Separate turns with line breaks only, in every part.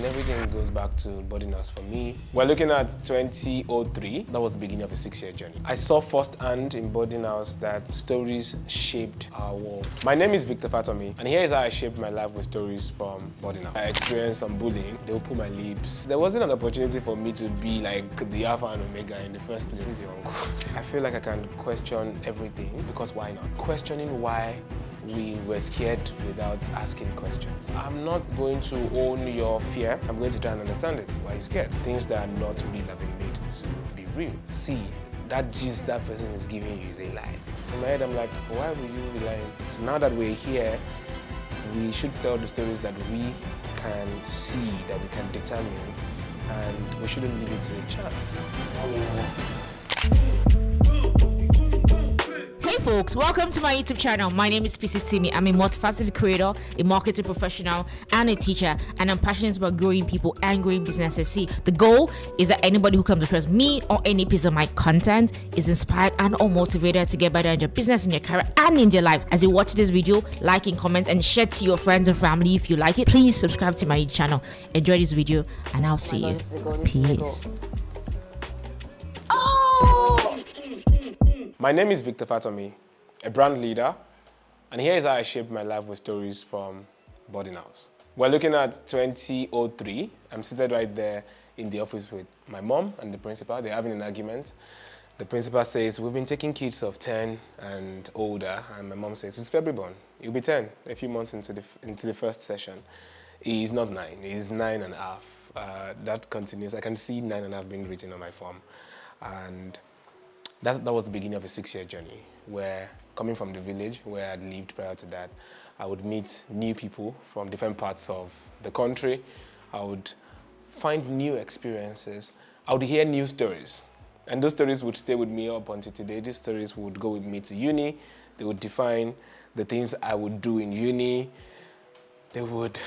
Everything goes back to boarding house for me. We're looking at 2003. That was the beginning of a 6-year journey. I saw firsthand in boarding house that stories shaped our world. My name is Fatanmi, and here is how I shaped my life with stories from boarding house. I experienced some bullying. They would pull my lips. There wasn't an opportunity for me to be like the Alpha and Omega in the first place. Who's your uncle? I feel like I can question everything because why not? Questioning why we were scared without asking questions. I'm not going to own your fear. I'm going to try and understand it. Why are you scared? Things that are not real have been made to be real. See, that gist that person is giving you is a lie. So in my head, I'm like, why would you be lying? So now that we're here, we should tell the stories that we can see, that we can determine, and we shouldn't leave it to a chance.
Hey folks, welcome to my YouTube channel. My name is Fatanmi. I'm a multifaceted creator, a marketing professional, and a teacher, and I'm passionate about growing people and growing businesses. See, the goal is that anybody who comes across me or any piece of my content is inspired and or motivated to get better in your business, in your career, and in your life. As you watch this video, like and comment and share to your friends and family if you like it. Please subscribe to my YouTube channel. Enjoy this video, and I'll see you. Peace.
My name is Fatanmi, a brand leader, and here is how I shaped my life with stories from boarding house. We're looking at 2003. I'm seated right there in the office with my mom and the principal. They're having an argument. The principal says, we've been taking kids of 10 and older, and my mom says, it's February born. He'll be 10 a few months into the first session. He's not 9, he's 9.5. That continues. I can see 9.5 being written on my form. And that was the beginning of a 6-year journey where, coming from the village where I'd lived prior to that, I would meet new people from different parts of the country. I would find new experiences. I would hear new stories. And those stories would stay with me up until today. These stories would go with me to uni. They would define the things I would do in uni. They would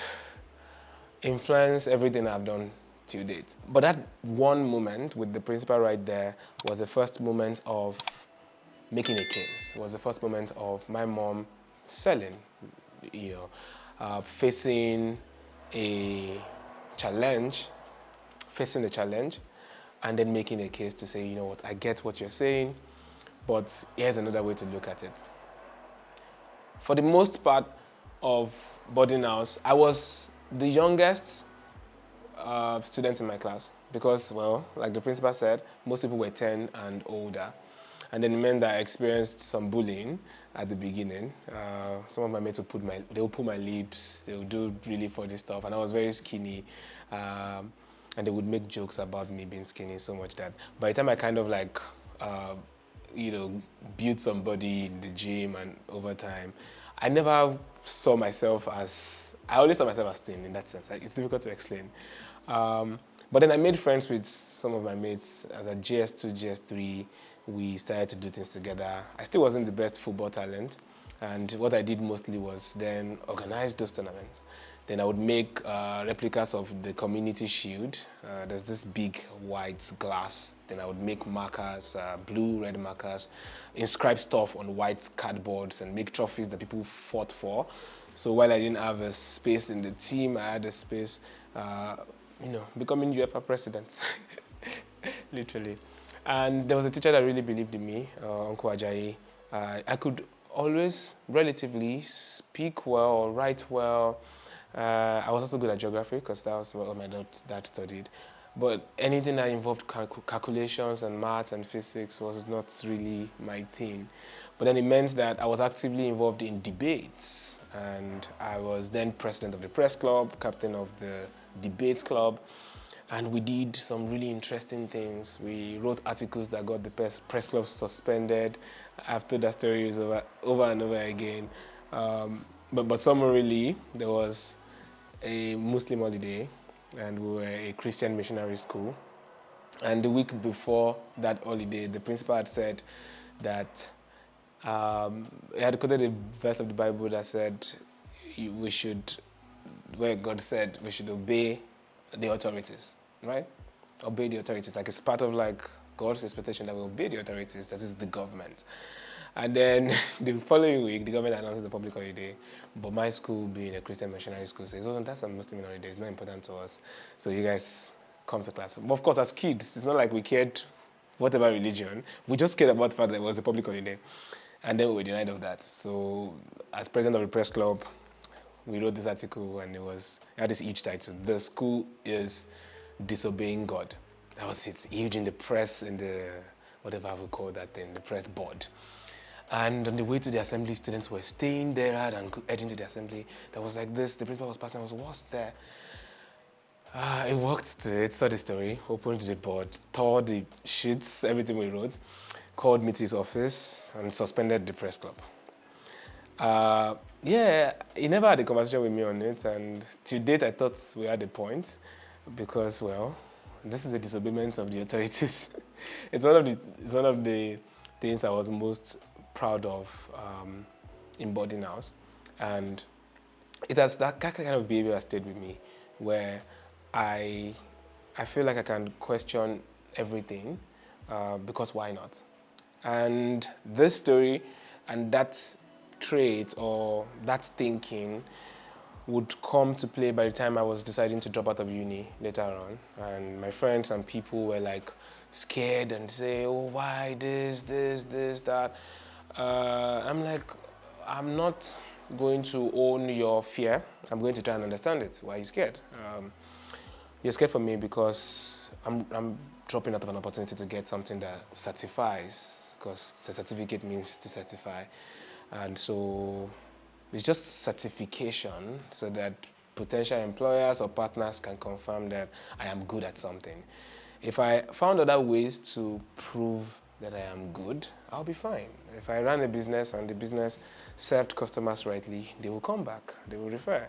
influence everything I've done to date. But that one moment with the principal right there was the first moment of making a case. It was the first moment of my mom selling, facing a challenge, and then making a case to say, you know what, I get what you're saying, but here's another way to look at it. For the most part of boarding house, I was the youngest students in my class because, well, like the principal said, most people were 10 and older. And then it meant that I experienced some bullying at the beginning. Some of my mates would pull my lips, they would do really funny stuff, and I was very skinny. And they would make jokes about me being skinny so much that by the time I kind of like, built somebody in the gym and over time, I never saw myself as, I always saw myself as thin in that sense. Like, it's difficult to explain. But then I made friends with some of my mates. As a GS2, GS3, we started to do things together. I still wasn't the best football talent. And what I did mostly was then organize those tournaments. Then I would make replicas of the community shield. There's this big white glass. Then I would make markers, blue, red markers, inscribe stuff on white cardboards and make trophies that people fought for. So while I didn't have a space in the team, I had a space, becoming UEFA president, literally. And there was a teacher that really believed in me, Uncle Ajayi. I could always relatively speak well, write well. I was also good at geography because that was what my dad studied. But anything that involved calculations and maths and physics was not really my thing. But then it meant that I was actively involved in debates. And I was then president of the press club, captain of the debates club. And we did some really interesting things. We wrote articles that got the press club suspended. After that story was over and over again. But summarily, there was a Muslim holiday, and we were a Christian missionary school. And the week before that holiday, the principal had said that he had quoted a verse of the Bible that said where God said we should obey the authorities, right? Obey the authorities. Like, it's part of like God's expectation that we obey the authorities, that is the government. And then the following week, the government announced the public holiday. But my school, being a Christian missionary school, says, "Oh, that's a Muslim holiday. It's not important to us. So you guys come to class." But of course, as kids, it's not like we cared whatever religion. We just cared about the fact that it was a public holiday. And then we were denied of that. So as president of the press club, we wrote this article, and it had this huge title: "The school is disobeying God." That was it, huge in the press, in the whatever we call that thing, the press board. And on the way to the assembly, students were staying there and heading to the assembly. There was like this, the principal was passing, I was, "What's there?" It walked to it, saw the story, opened the board, tore the sheets, everything we wrote, called me to his office, and suspended the press club. Yeah, he never had a conversation with me on it, and to date I thought we had a point, because, well, this is a disobedience of the authorities. It's one of the things I was most proud of in boarding house, and that kind of behavior has stayed with me, where I feel like I can question everything, because why not? And this story and that trait or that thinking would come to play by the time I was deciding to drop out of uni later on. And my friends and people were like scared and say, "Oh, why this, that?" I'm like, I'm not going to own your fear. I'm going to try and understand it. Why are you scared? You're scared for me because I'm dropping out of an opportunity to get something that certifies, because the certificate means to certify. And so it's just certification so that potential employers or partners can confirm that I am good at something. If I found other ways to prove that I am good, I'll be fine. If I ran a business and the business served customers rightly, they will come back, they will refer.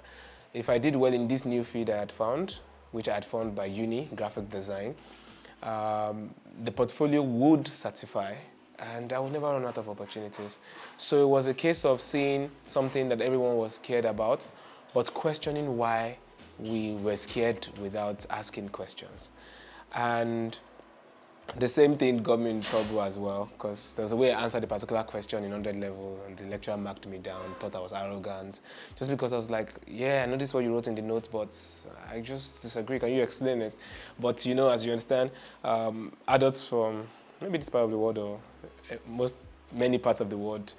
If I did well in this new field I had found, which I had found by uni, graphic design, the portfolio would certify, and I would never run out of opportunities. So it was a case of seeing something that everyone was scared about, but questioning why we were scared without asking questions. And the same thing got me in trouble as well, because there was a way I answered a particular question in 100 level, and the lecturer marked me down, thought I was arrogant, just because I was like, "Yeah, I noticed what you wrote in the notes, but I just disagree. Can you explain it?" But as you understand, adults from maybe this part of the world, or many parts of the world,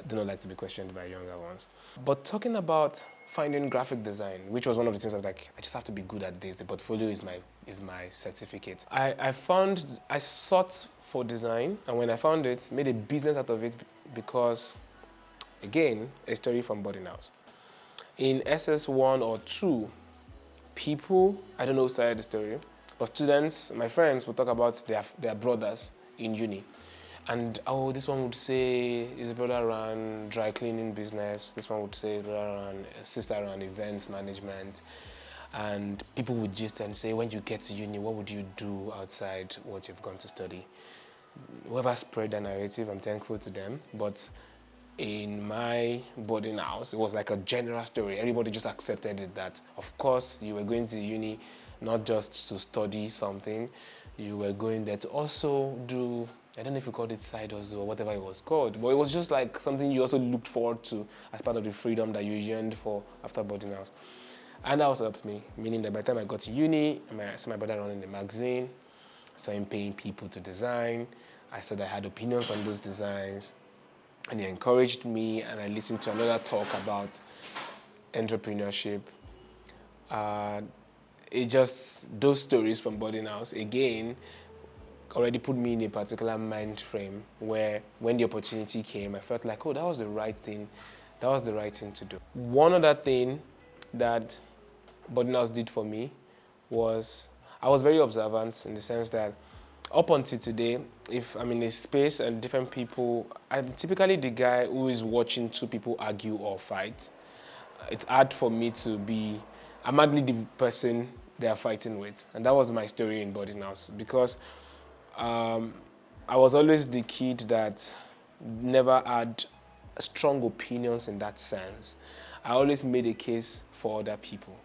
do not like to be questioned by younger ones. But talking about finding graphic design, which was one of the things I was like, I just have to be good at this. The portfolio is my certificate. I sought for design, and when I found it, made a business out of it, because, again, a story from boarding house. In SS1 or 2, people, I don't know who started the story, but students, my friends, would talk about their brothers in uni. And this one would say his brother ran dry cleaning business. This one would say his sister ran events management. And people would gist and say, when you get to uni, what would you do outside what you've gone to study? Whoever spread the narrative, I'm thankful to them. But in my boarding house, it was like a general story. Everybody just accepted it, that, of course, you were going to uni not just to study something, you were going there to also do, I don't know if you called it side hustle or whatever it was called, but it was just like something you also looked forward to as part of the freedom that you yearned for after boarding house. And that also helped me, meaning that by the time I got to uni, I saw my brother running the magazine, I saw him paying people to design, I said I had opinions on those designs, and he encouraged me, and I listened to another talk about entrepreneurship. Those stories from boarding house, again, already put me in a particular mind frame where when the opportunity came, I felt like, oh, that was the right thing to do. One other thing that boarding house did for me was, I was very observant, in the sense that up until today, if I'm in a space and different people, I'm typically the guy who is watching two people argue or fight. It's hard for me to be, I'm hardly the person they are fighting with. And that was my story in boarding house, because I was always the kid that never had strong opinions in that sense. I always made a case for other people.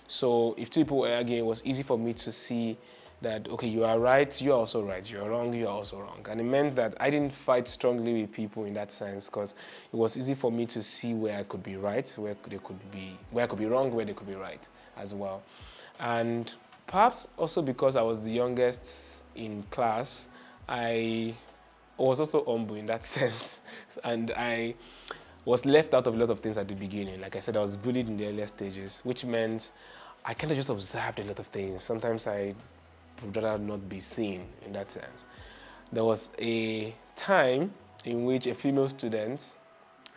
So if two people were arguing, it was easy for me to see that, okay, you are right, you are also right, you are wrong, you are also wrong. And it meant that I didn't fight strongly with people in that sense, because it was easy for me to see where I could be right, where I could be wrong, where they could be right as well. And perhaps also because I was the youngest in class, I was also humble in that sense. And I was left out of a lot of things at the beginning. Like I said, I was bullied in the earlier stages, which meant I kind of just observed a lot of things. Sometimes I would rather not be seen in that sense. There was a time in which a female student,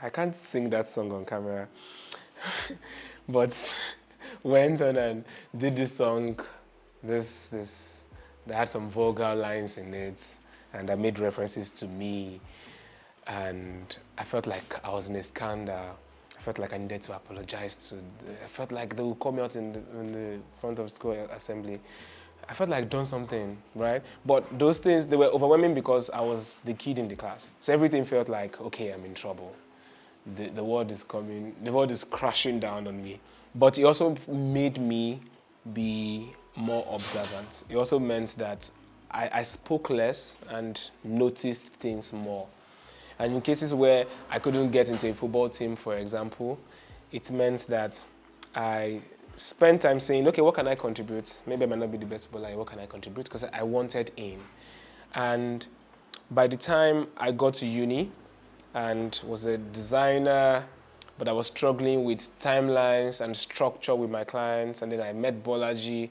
I can't sing that song on camera, but went on and did this song, this that had some vulgar lines in it, and that made references to me, and I felt like I was in a scandal. I felt like I needed to apologize to. I felt like they would call me out in the front of school assembly. I felt like done something, right? But those things, they were overwhelming because I was the kid in the class. So everything felt like, okay, I'm in trouble. The world is coming, the world is crashing down on me. But it also made me be more observant. It also meant that I spoke less and noticed things more. And in cases where I couldn't get into a football team, for example, it meant that I spent time saying, okay, what can I contribute? Maybe I might not be the best footballer, what can I contribute? Because I wanted in. And by the time I got to uni and was a designer, but I was struggling with timelines and structure with my clients, and then I met Bolaji,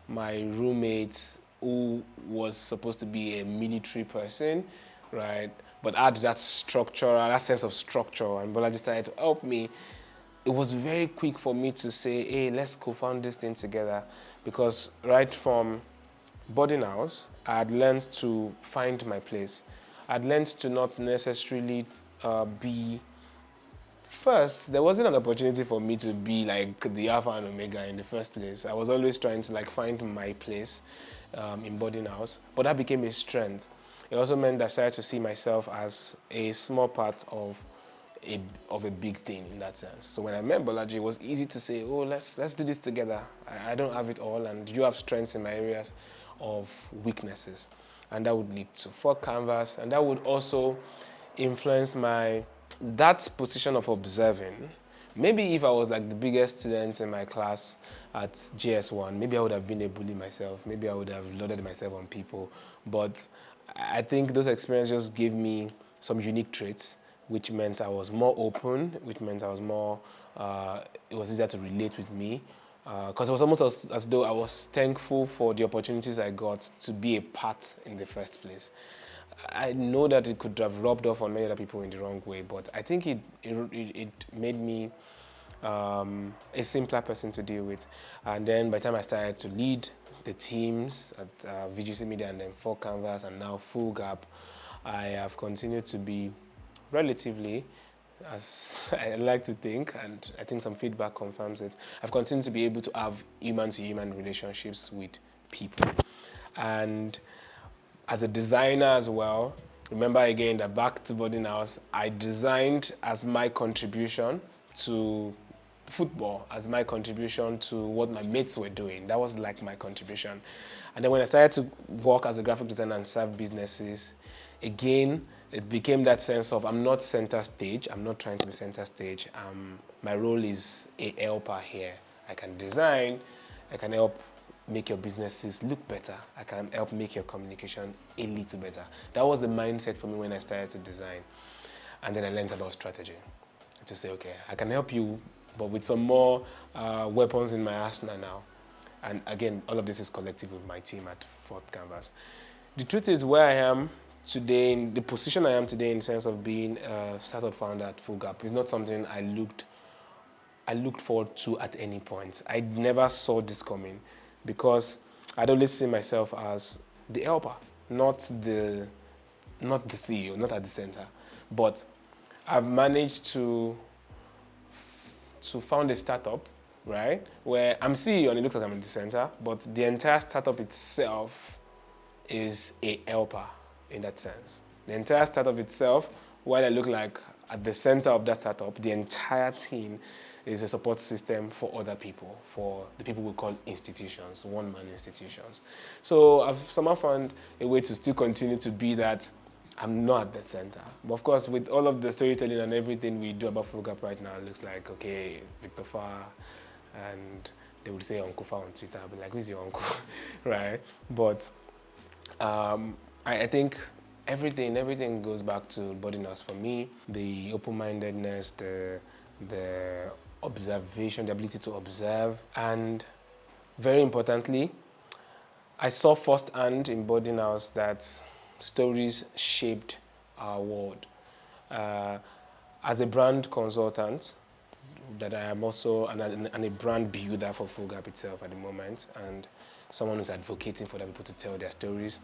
my roommate, who was supposed to be a military person, right? But add that structure, that sense of structure, and Bolaji started to help me. It was very quick for me to say, hey, let's co-found this thing together, because right from boarding house, I had learned to find my place. I'd learned to not necessarily be first. There wasn't an opportunity for me to be like the alpha and omega in the first place. I was always trying to like find my place in boarding house, but that became a strength. It also meant that I started to see myself as a small part of a big thing in that sense. So when I met Bolaji, it was easy to say, oh, let's do this together. I don't have it all, and you have strengths in my areas of weaknesses. And that would lead to FourthCanvas, and that would also influence that position of observing. Maybe if I was like the biggest student in my class at GS1, maybe I would have been a bully myself. Maybe I would have loaded myself on people. But I think those experiences just gave me some unique traits, which meant I was more open, which meant I was more, it was easier to relate with me. Because it was almost as though I was thankful for the opportunities I got to be a part in the first place. I know that it could have rubbed off on many other people in the wrong way, but I think it made me a simpler person to deal with. And then by the time I started to lead the teams at VGC Media and then FourthCanvas and now Fullgap, I have continued to be relatively, as I like to think, and I think some feedback confirms it, I've continued to be able to have human-to-human relationships with people. And as a designer as well, remember again that back to boarding house, I designed as my contribution to football, as my contribution to what my mates were doing. That was like my contribution. And then when I started to work as a graphic designer and serve businesses, again, it became that sense of I'm not center stage, I'm not trying to be center stage. My role is a helper here. I can design, I can help make your businesses look better. I can help make your communication a little better. That was the mindset for me when I started to design. And then I learned about strategy. To say, okay, I can help you, but with some more weapons in my arsenal now. And again, all of this is collective with my team at FourthCanvas. The truth is, where I am today, in the position I am today in the sense of being a startup founder at Fullgap, is not something I looked forward to at any point. I never saw this coming, because I'd always see myself as the helper, not the CEO, not at the center. But I've managed to found a startup, right, where I'm CEO and it looks like I'm in the center, but the entire startup itself is a helper in that sense. The entire startup itself, while I look like at the center of that startup, the entire team is a support system for other people, for the people we call institutions, one-man institutions. So I've somehow found a way to still continue to be that I'm not at the center. But of course, with all of the storytelling and everything we do about Fullgap right now, it looks like, okay, Victor Farr, and they would say Uncle Farr on Twitter. I'll be like, who's your uncle, right? But I think everything goes back to boarding house for me. The open-mindedness, the observation, the ability to observe, and very importantly, I saw firsthand in boarding house that stories shaped our world. As a brand consultant, that I am also and a brand builder for Fullgap itself at the moment, and someone who's advocating for other people to tell their stories.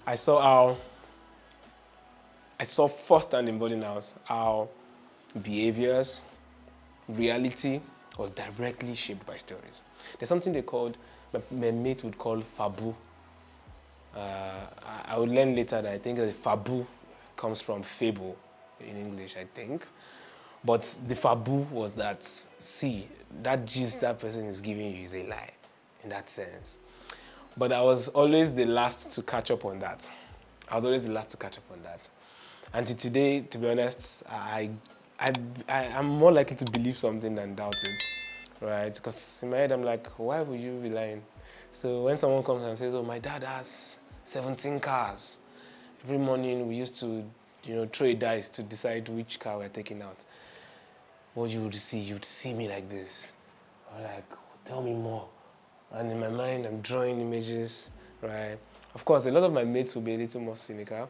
I saw firsthand in boarding house how behaviors, reality was directly shaped by stories. There's something they called, my mate would call fabu. I would learn later that I think the fabu comes from fable in English, I think. But the fabu was that, see, that gist that person is giving you is a lie, in that sense. But I was always the last to catch up on that. And to today, to be honest, I'm more likely to believe something than doubt it, right? Because in my head, I'm like, why would you be lying? So when someone comes and says, oh, my dad has 17 cars. Every morning we used to, throw a dice to decide which car we're taking out. What you'd see me like this. I'm like, tell me more. And in my mind, I'm drawing images, right? Of course, a lot of my mates will be a little more cynical,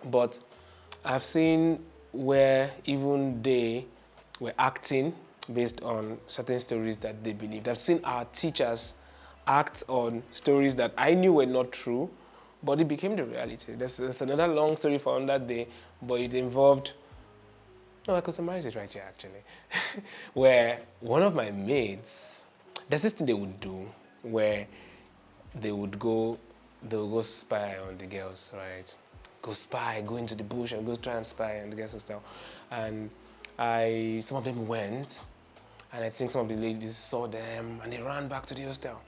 but I've seen where even they were acting based on certain stories that they believed. I've seen our teachers act on stories that I knew were not true, but it became the reality. There's another long story for on that day, but it involved, no, I could summarize it right here actually, where one of my mates, there's this thing they would do where they would go spy on the girls, right? Go into the bush and go try and spy on the girls' hostel. And some of them went, and I think some of the ladies saw them, and they ran back to the hostel.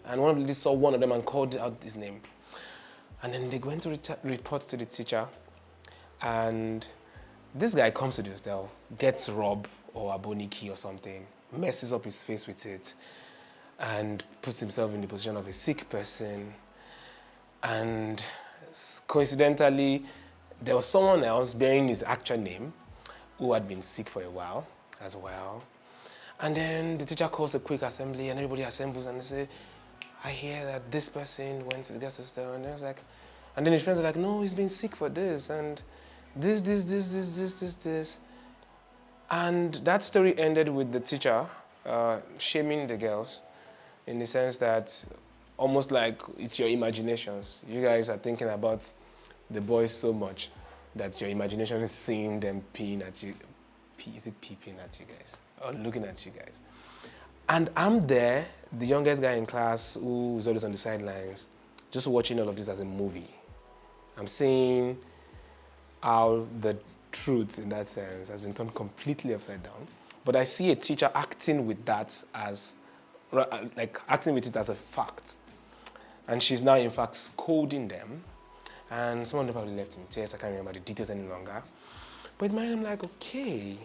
And one of the ladies saw one of them and called out his name. And then they went to report to the teacher, and this guy comes to the hostel, gets robbed or a boni key or something, messes up his face with it, and puts himself in the position of a sick person. And coincidentally, there was someone else bearing his actual name who had been sick for a while as well. And then the teacher calls a quick assembly and everybody assembles and they say, I hear that this person went to the guest hostel, and and then his friends are like, no, he's been sick for this and this. And that story ended with the teacher shaming the girls in the sense that almost like it's your imaginations. You guys are thinking about the boys so much that your imagination is seeing them peeing at you. Is it peeping at you guys? Or looking at you guys? And I'm there, the youngest guy in class who's always on the sidelines, just watching all of this as a movie. I'm seeing how the truth in that sense has been turned completely upside down. But I see a teacher acting with that as, acting with it as a fact. And she's now in fact scolding them. And some of them probably left in tears, I can't remember the details any longer. But in my mind, I'm like, okay,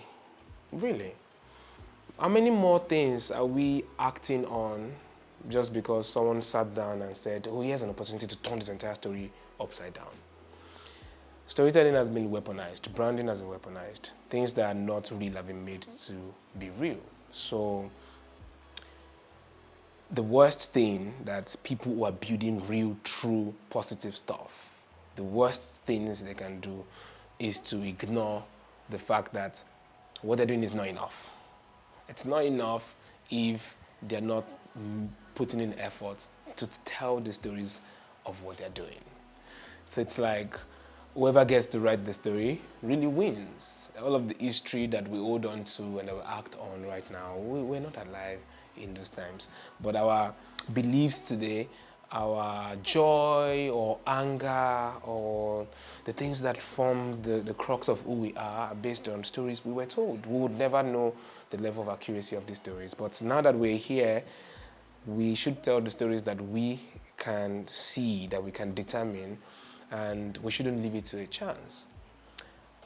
really? How many more things are we acting on just because someone sat down and said, oh, here's an opportunity to turn this entire story upside down? Storytelling has been weaponized, branding has been weaponized. Things that are not real have been made to be real. So the worst thing that people who are building real, true, positive stuff, the worst things they can do is to ignore the fact that what they're doing is not enough. It's not enough if they're not putting in effort to tell the stories of what they're doing. So it's like whoever gets to write the story really wins. All of the history that we hold on to and that we act on right now, we're not alive in those times. But our beliefs today our joy or anger or the things that form the crux of who we are based on stories we were told. We would never know the level of accuracy of these stories. But now that we're here, we should tell the stories that we can see, that we can determine, and we shouldn't leave it to a chance.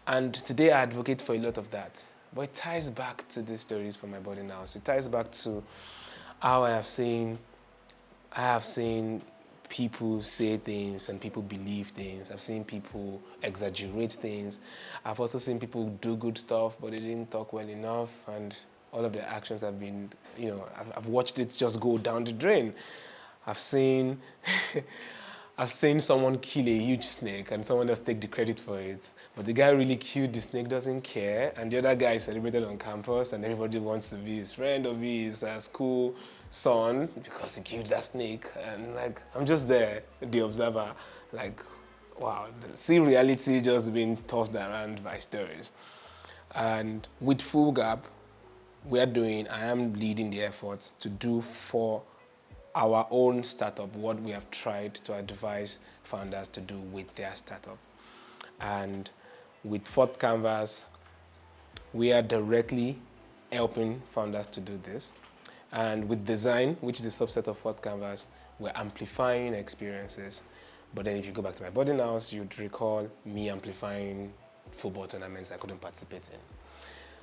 And today I advocate for a lot of that. But it ties back to these stories from my boarding house. It ties back to how I have seen people say things and people believe things. I've seen people exaggerate things. I've also seen people do good stuff, but they didn't talk well enough, and all of their actions have been, I've watched it just go down the drain. I've seen, I've seen someone kill a huge snake and someone else take the credit for it. But the guy really killed the snake, doesn't care, and the other guy is celebrated on campus, and everybody wants to be his friend or be his school son because he killed that snake. And like, I'm just there, the observer, like, wow, see reality just being tossed around by stories. And with Fullgap, I am leading the effort to do for our own startup what we have tried to advise founders to do with their startup. And with FourthCanvas, we are directly helping founders to do this. And with design, which is a subset of FourthCanvas, we're amplifying experiences. But then if you go back to my boarding house, you'd recall me amplifying football tournaments I couldn't participate in.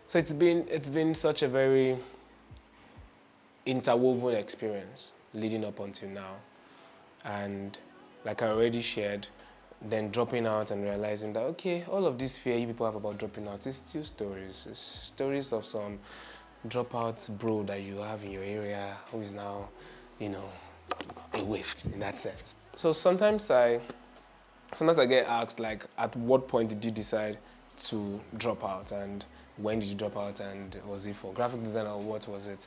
So it's been such a very interwoven experience leading up until now. And like I already shared, then dropping out and realizing that, okay, all of this fear you people have about dropping out is still stories. It's stories of some dropout bro that you have in your area who is now, a waste in that sense. So sometimes I get asked, like, at what point did you decide to drop out, and when did you drop out, and was it for graphic design or what was it?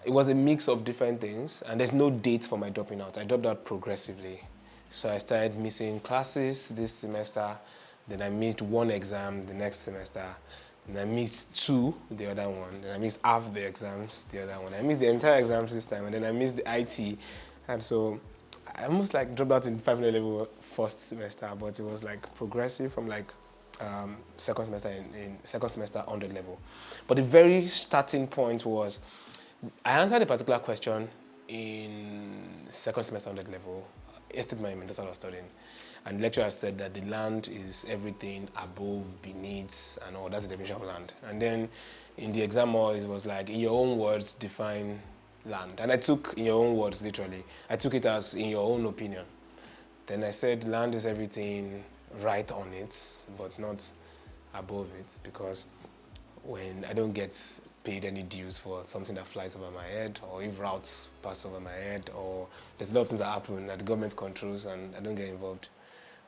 It was a mix of different things, and there's no date for my dropping out. I dropped out progressively. So I started missing classes this semester, then I missed one exam the next semester, then I missed two the other one, then I missed half the exams the other one. I missed the entire exams this time, and then I missed the IT. And so I almost like dropped out in 500 level first semester, but it was like progressive from like second semester in second semester 100 level. But the very starting point was I answered a particular question in second semester 100 level, estate management, that's what I was studying. And the lecturer said that the land is everything above, beneath, and all. That's the definition of land. And then in the exam it was like, in your own words, define land. And I took in your own words, literally. I took it as in your own opinion. Then I said land is everything right on it, but not above it, because when I don't get paid any dues for something that flies over my head, or if routes pass over my head, or there's a lot of things that happen that the government controls and I don't get involved.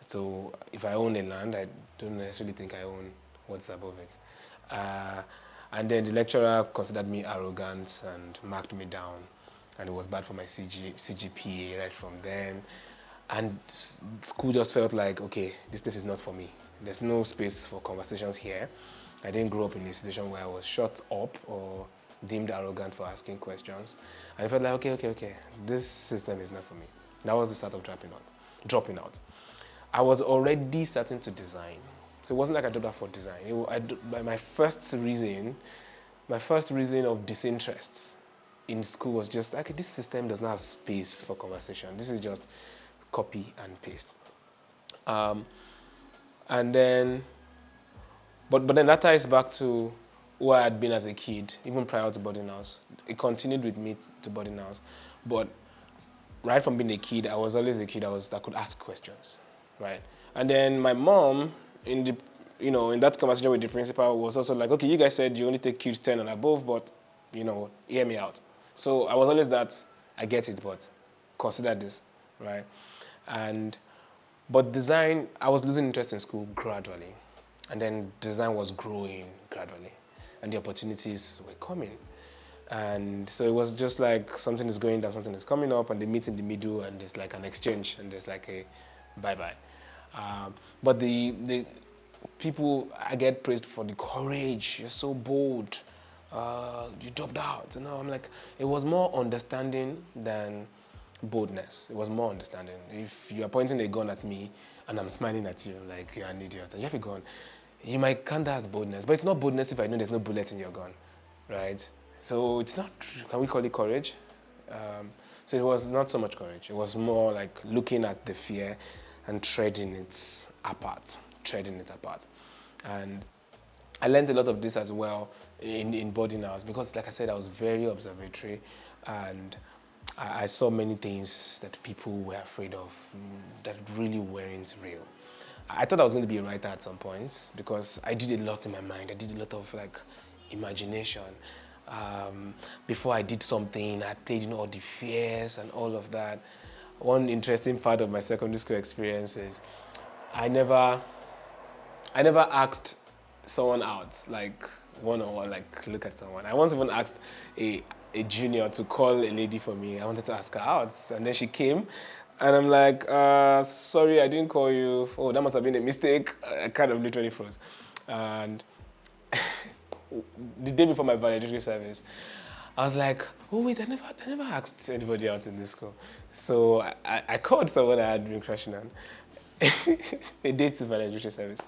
So if I own a land, I don't necessarily think I own what's above it. And then the lecturer considered me arrogant and marked me down, and it was bad for my CGPA right from then. And school just felt like, okay, this place is not for me. There's no space for conversations here. I didn't grow up in a situation where I was shut up or deemed arrogant for asking questions. And I felt like, okay, this system is not for me. That was the start of dropping out. I was already starting to design. So it wasn't like I dropped out for design. My first reason of disinterest in school was just like, this system does not have space for conversation. This is just copy and paste. And then, but then that ties back to who I had been as a kid, even prior to boarding house. It continued with me to boarding house. But right from being a kid, I was always a kid that could ask questions, right? And then my mom, in that conversation with the principal, was also like, okay, you guys said you only take kids 10 and above, but, hear me out. So I was always that, I get it, but consider this, right? But design, I was losing interest in school gradually. And then design was growing gradually. And the opportunities were coming. And so it was just like something is going down, something is coming up, and they meet in the middle, and there's like an exchange, and there's like a bye-bye. But the people, I get praised for the courage. You're so bold. You dropped out. I'm like, it was more understanding than boldness. It was more understanding. If you are pointing a gun at me and I'm smiling at you like you're an idiot and you have a gun, you might count that as boldness. But it's not boldness if I know there's no bullet in your gun, right? So it's not, can we call it courage? So it was not so much courage. It was more like looking at the fear and treading it apart, And I learned a lot of this as well in boarding house because, like I said, I was very observatory and I saw many things that people were afraid of that really weren't real. I thought I was going to be a writer at some points because I did a lot in my mind. I did a lot of like imagination. Before I did something, I played in all the fears and all of that. One interesting part of my secondary school experience is I never asked someone out, like one-on-one, like look at someone. I once even asked a junior to call a lady for me. I wanted to ask her out, and then she came, and I'm like, sorry, I didn't call you. Oh, that must have been a mistake. I kind of literally froze. And the day before my valedictory service, I was like, oh wait, I never asked anybody out in this school. So I called someone I had been crushing on. A date to valedictory service.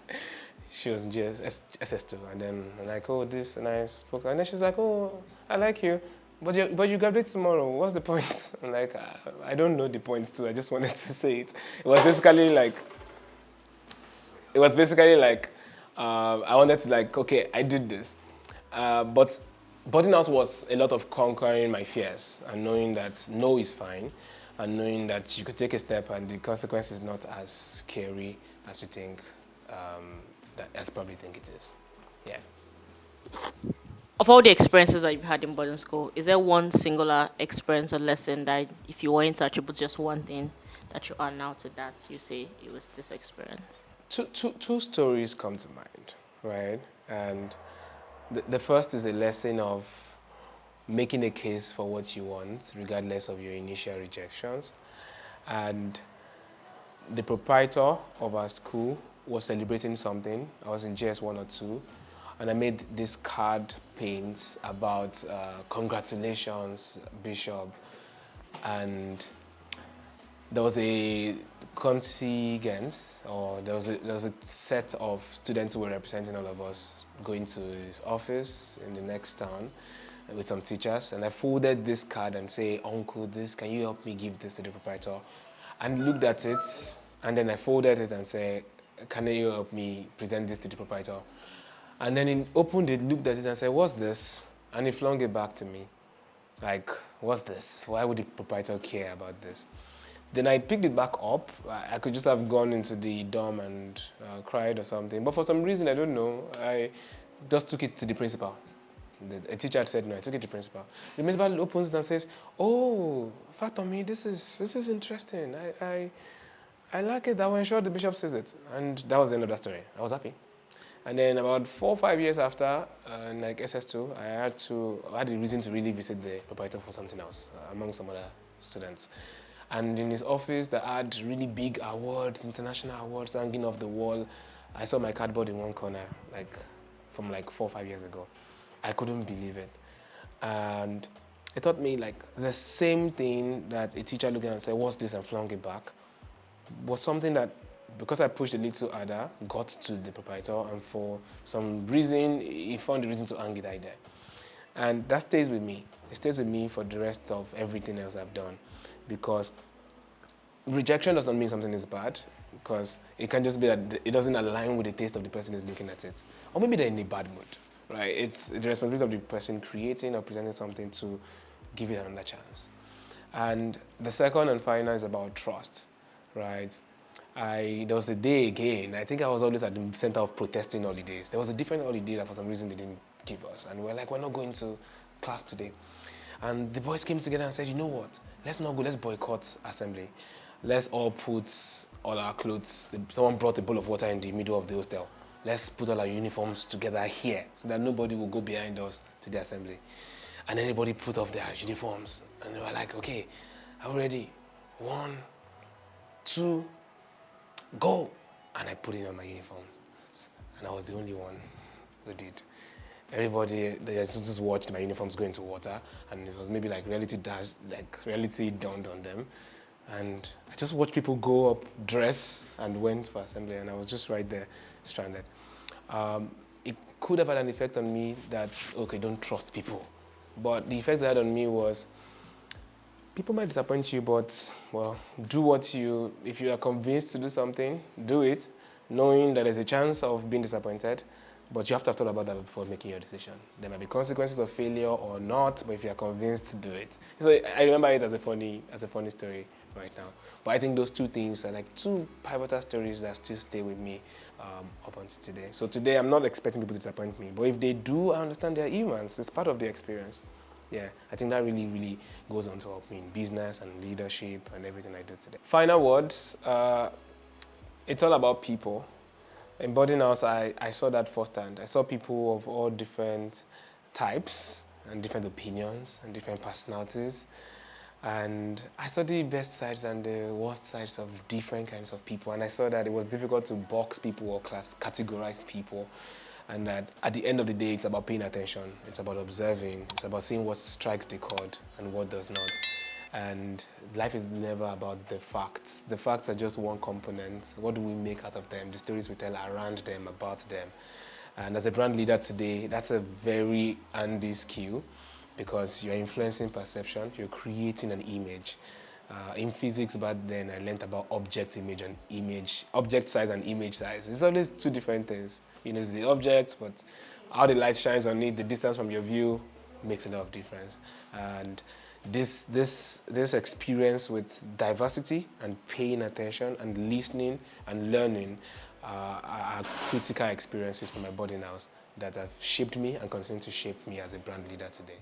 She was in SS2, and then I'm like, oh, this, and I spoke, and then she's like, oh, I like you, but you graduate tomorrow. What's the point? I'm like, I don't know the points too. I just wanted to say it. It was basically like, I wanted to like, okay, I did this, but boarding house was a lot of conquering my fears and knowing that no is fine, and knowing that you could take a step and the consequence is not as scary as you think, as probably think it is. Yeah.
Of all the experiences that you've had in boarding school, is there one singular experience or lesson that, if you wanted to attribute just one thing that you are now to that, you say it was this experience?
Two stories come to mind, right? And the first is a lesson of making a case for what you want, regardless of your initial rejections. And the proprietor of our school was celebrating something. I was in JS1 or 2, and I made this card paint about congratulations, Bishop. And there was a contingent, or there was a set of students who were representing all of us going to his office in the next town with some teachers, and I folded this card and say, Uncle, can you help me give this to the proprietor? And looked at it, and then I folded it and said, can you help me present this to the proprietor? And then he opened it, looked at it and said, what's this? And he flung it back to me. Like, what's this? Why would the proprietor care about this? Then I picked it back up. I could just have gone into the dorm and cried or something. But for some reason, I don't know, I just took it to the principal. A teacher had said no, I took it to the principal. The principal opens it and says, oh, Fatanmi, this is interesting. I like it. I will ensure the bishop sees it. And that was the end of that story. I was happy. And then about 4 or 5 years after, in like SS2, I had a reason to really visit the proprietor for something else, among some other students. And in his office, they had really big awards, international awards hanging off the wall. I saw my cardboard in one corner, from 4 or 5 years ago. I couldn't believe it. And it taught me the same thing that a teacher looked at and said, what's this, and flung it back, was something that, because I pushed a little harder, got to the proprietor, and for some reason, he found the reason to hang it right there. And that stays with me. It stays with me for the rest of everything else I've done, because rejection does not mean something is bad, because it can just be that it doesn't align with the taste of the person who's looking at it. Or maybe they're in a bad mood, right? It's the responsibility of the person creating or presenting something to give it another chance. And the second and final is about trust, right? There was a day again, I think I was always at the center of protesting holidays. There was a different holiday that for some reason they didn't give us. And we're like, we're not going to class today. And the boys came together and said, you know what? Let's not go, let's boycott assembly. Let's all put all our clothes. Someone brought a bowl of water in the middle of the hostel. Let's put all our uniforms together here so that nobody will go behind us to the assembly. And everybody put off their uniforms. And they were like, okay, are we ready? 1, 2, go. And I put in on my uniforms. And I was the only one who did. Everybody, they just watched my uniforms go into water, and it was maybe like reality dawned on them. And I just watched people go up, dress, and went for assembly, and I was just right there, stranded. It could have had an effect on me that, okay, don't trust people. But the effect it had on me was, people might disappoint you, but, well, if you are convinced to do something, do it, knowing that there's a chance of being disappointed, but you have to have thought about that before making your decision. There might be consequences of failure or not, but if you are convinced, do it. So I remember it as a funny story right now. But I think those two things are like two pivotal stories that still stay with me up until today. So today, I'm not expecting people to disappoint me, but if they do, I understand they're humans. It's part of the experience. Yeah, I think that really, really goes on to help me in business and leadership and everything I do today. Final words, it's all about people. In boarding house, I saw that firsthand. I saw people of all different types and different opinions and different personalities. And I saw the best sides and the worst sides of different kinds of people. And I saw that it was difficult to box people or categorize people. And that at the end of the day, it's about paying attention. It's about observing. It's about seeing what strikes the chord and what does not. And life is never about the facts. The facts are just one component. What do we make out of them? The stories we tell around them, about them. And as a brand leader today, that's a very handy skill, because you're influencing perception, you're creating an image. In physics back then, I learned about object size and image size. It's always two different things. It's the object, but how the light shines on it, the distance from your view makes a lot of difference. And this experience with diversity and paying attention and listening and learning are critical experiences for my boarding house that have shaped me and continue to shape me as a brand leader today.